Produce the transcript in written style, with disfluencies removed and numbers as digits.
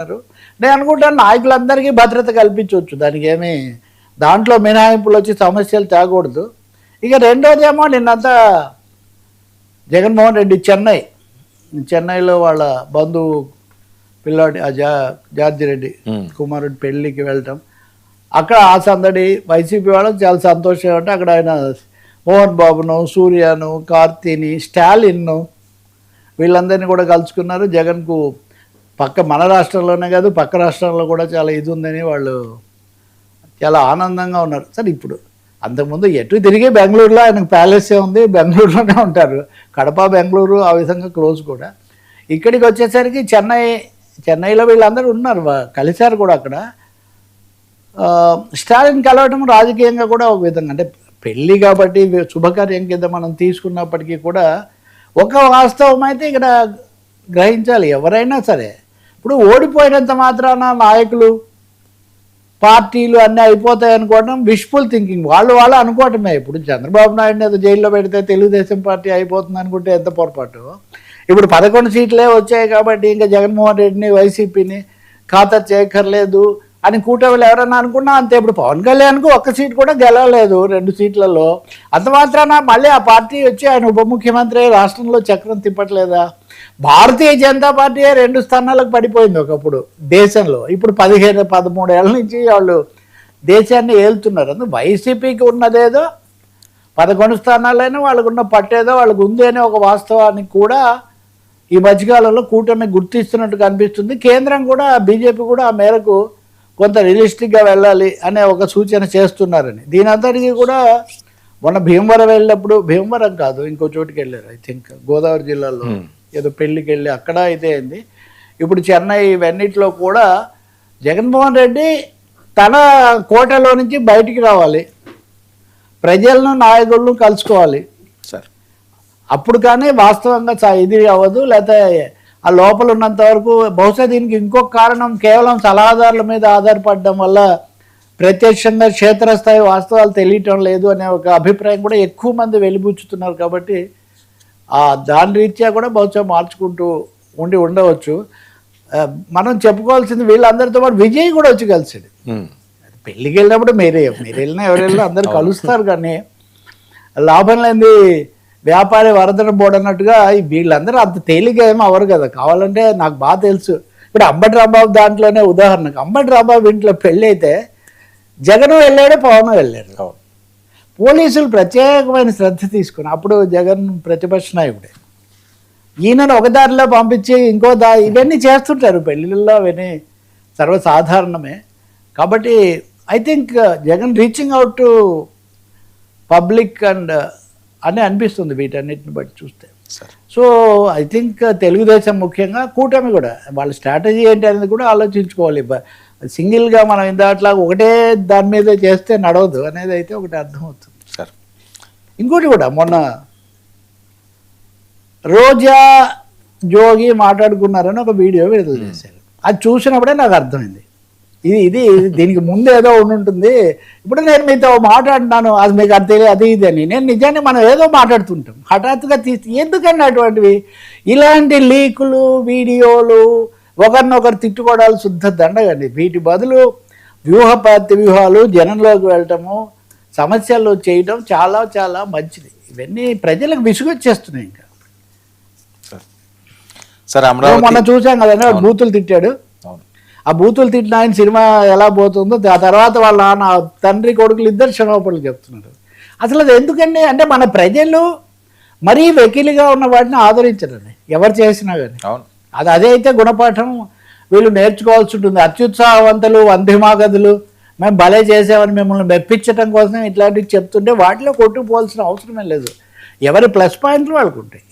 నేను అనుకుంటాను నాయకులందరికీ భద్రత కల్పించవచ్చు, దానికి ఏమి దాంట్లో మినహాయింపులు వచ్చి సమస్యలు తేకూడదు. ఇక రెండోదేమో నిన్నంతా జగన్మోహన్ రెడ్డి చెన్నైలో వాళ్ళ బంధువు పిల్లాడి జార్జి రెడ్డి కుమారుడి పెళ్ళికి వెళ్ళటం, అక్కడ ఆ సందడి వైసీపీ వాళ్ళకి చాలా సంతోషం. అంటే అక్కడ ఆయన మోహన్ బాబును, సూర్యను, కార్తీని, స్టాలిన్ను వీళ్ళందరినీ కూడా కలుసుకున్నారు. జగన్కు మన రాష్ట్రంలోనే కాదు పక్క రాష్ట్రాల్లో కూడా చాలా ఇది ఉందని వాళ్ళు చాలా ఆనందంగా ఉన్నారు. సరే, ఇప్పుడు అంతకుముందు ఎటు తిరిగి బెంగళూరులో ఆయనకు ప్యాలెసే ఉంది, బెంగళూరులోనే ఉంటారు. కడప బెంగళూరు ఆ విధంగా క్లోజ్ కూడా. ఇక్కడికి వచ్చేసరికి చెన్నైలో వీళ్ళందరూ ఉన్నారు, కలిశారు కూడా. అక్కడ స్టాలిన్ కలవటం రాజకీయంగా కూడా ఒక విధంగా, అంటే పెళ్ళి కాబట్టి శుభకార్యం కింద మనం తీసుకున్నప్పటికీ కూడా ఒక వాస్తవం అయితే ఇక్కడ గ్రహించాలి. ఎవరైనా సరే ఇప్పుడు ఓడిపోయినంత మాత్రాన నాయకులు పార్టీలు అన్నీ అయిపోతాయి అనుకోవడం విష్ఫుల్ థింకింగ్. వాళ్ళు అనుకోవటమే. ఇప్పుడు చంద్రబాబు నాయుడుని ఏదో జైల్లో పెడితే తెలుగుదేశం పార్టీ అయిపోతుంది అనుకుంటే ఎంత పొరపాటు. ఇప్పుడు 11 సీట్లే వచ్చాయి కాబట్టి ఇంకా జగన్మోహన్ రెడ్డిని వైసీపీని ఖాతా చేయక్కర్లేదు అని కూటమిలు ఎవరన్నా అనుకున్నా అంతే. ఇప్పుడు పవన్ కళ్యాణ్కు 1 సీట్ కూడా గెలవలేదు 2 సీట్లలో. అంత మాత్రాన మళ్ళీ ఆ పార్టీ వచ్చి ఆయన ఉప ముఖ్యమంత్రి రాష్ట్రంలో చక్రం తిప్పట్లేదా? భారతీయ జనతా పార్టీ 2 స్థానాలకు పడిపోయింది ఒకప్పుడు దేశంలో. ఇప్పుడు 13 ఏళ్ళ నుంచి వాళ్ళు దేశాన్ని ఏలుతున్నారు. అందుకు వైసీపీకి ఉన్నదేదో 11 స్థానాలైనా వాళ్ళకున్న పట్టేదో వాళ్ళకు ఉంది అనే ఒక వాస్తవానికి కూడా ఈ మధ్యకాలంలో కూటమి గుర్తిస్తున్నట్టు కనిపిస్తుంది. కేంద్రం కూడా బీజేపీ కూడా ఆ మేరకు కొంత రియలిస్టిక్గా వెళ్ళాలి అనే ఒక సూచన చేస్తున్నారని. దీని అంతటికీ కూడా మొన్న భీమవరం వెళ్ళినప్పుడు, భీమవరం కాదు ఇంకో చోటుకి వెళ్ళారు, ఐ థింక్ గోదావరి జిల్లాలో ఏదో పెళ్ళికి వెళ్ళి అక్కడ అయితే అయింది. ఇప్పుడు చెన్నై ఇవన్నిటిలో కూడా జగన్మోహన్ రెడ్డి తన కోటలో నుంచి బయటికి రావాలి, ప్రజలను నాయకులను కలుసుకోవాలి సార్. అప్పుడు కానీ వాస్తవంగా ఇది అవ్వదు. లేకపోతే ఆ లోపల ఉన్నంత వరకు బహుశా దీనికి ఇంకొక కారణం కేవలం సలహాదారుల మీద ఆధారపడడం వల్ల ప్రత్యక్షంగా క్షేత్రస్థాయి వాస్తవాలు తెలియటం లేదు అనే ఒక అభిప్రాయం కూడా ఎక్కువ మంది వెలిబుచ్చుతున్నారు. కాబట్టి దాని రీత్యా కూడా బహుశా మార్చుకుంటూ ఉండవచ్చు. మనం చెప్పుకోవాల్సింది వీళ్ళందరితో పాటు విజయ్ కూడా వచ్చి కలిసాడు. పెళ్ళికి వెళ్ళినప్పుడు మీరు వెళ్ళినా ఎవరు వెళ్ళినా అందరు కలుస్తారు, కానీ లాభం లేని వ్యాపారి వరదన బోడన్నట్టుగా వీళ్ళందరూ అంత తేలిగ్గా ఏమో అవరు కదా. కావాలంటే నాకు బాగా తెలుసు, ఇప్పుడు అంబటి రాంబాబు దాంట్లోనే ఉదాహరణకు, అంబటి రాంబాబు ఇంట్లో పెళ్ళి అయితే జగన్ వెళ్ళాడు, పవన్ వెళ్ళాడు. పోలీసులు ప్రత్యేకమైన శ్రద్ధ తీసుకుని, అప్పుడు జగన్ ప్రతిపక్ష నాయకుడే, ఈయనను ఒక దారిలో పంపించి ఇంకో ఇవన్నీ చేస్తుంటారు పెళ్ళిళ్ళలో, అవన్నీ సర్వసాధారణమే. కాబట్టి I think Jagan reaching out to public and అని అనిపిస్తుంది వీటన్నిటిని బట్టి చూస్తే. సో ఐ థింక్ తెలుగుదేశం ముఖ్యంగా కూటమి కూడా వాళ్ళ స్ట్రాటజీ ఏంటి అనేది కూడా ఆలోచించుకోవాలి. సింగిల్గా మనం ఇందాట్లా ఒకటే దాని మీద చేస్తే నడవదు అనేది అయితే ఒకటి అర్థమవుతుంది సార్. ఇంకోటి కూడా మొన్న రోజా జోగి మాట్లాడుకున్నారని ఒక వీడియో విడుదల చేశారు. అది చూసినప్పుడే నాకు అర్థమైంది ఇది దీనికి ముందు ఏదో ఉంటుంది. ఇప్పుడు నేను మీతో మాట్లాడుతున్నాను, అది మీకు అది తెలియదు, అది ఇది అని. నేను నిజాన్ని మనం ఏదో మాట్లాడుతుంటాం, హఠాత్తుగా ఎందుకని అటువంటివి ఇలాంటి లీకులు వీడియోలు ఒకరినొకరు తిట్టుకోవడాలు శుద్ధ దండగండి. వీటి బదులు వ్యూహాలు జనంలోకి వెళ్ళటము, సమస్యలు చేయటం చాలా చాలా మంచిది. ఇవన్నీ ప్రజలకు విసుగొచ్చేస్తున్నాయి. ఇంకా మొన్న చూసాం కదండి, బూతులు తిట్టాడు. ఆ బూతులు తిట్టిన ఆయన సినిమా ఎలా పోతుందో ఆ తర్వాత వాళ్ళ తండ్రి కొడుకులు ఇద్దరు క్షమాపణలు చెప్తున్నారు. అసలు అది ఎందుకండి అంటే మన ప్రజలు మరీ వెకిలిగా ఉన్న వాటిని ఆదరించరండి ఎవరు చేసినా కానీ. అదే అయితే గుణపాఠం వీళ్ళు నేర్చుకోవాల్సి ఉంటుంది. అత్యుత్సాహవంతులు వంధిమాగదులు మేము భలే చేసామని మిమ్మల్ని మెప్పించడం కోసం ఇట్లాంటివి చెప్తుంటే వాటిలో కొట్టుకుపోవాల్సిన అవసరమే లేదు. ఎవరి ప్లస్ పాయింట్లు వాళ్ళకు ఉంటాయి.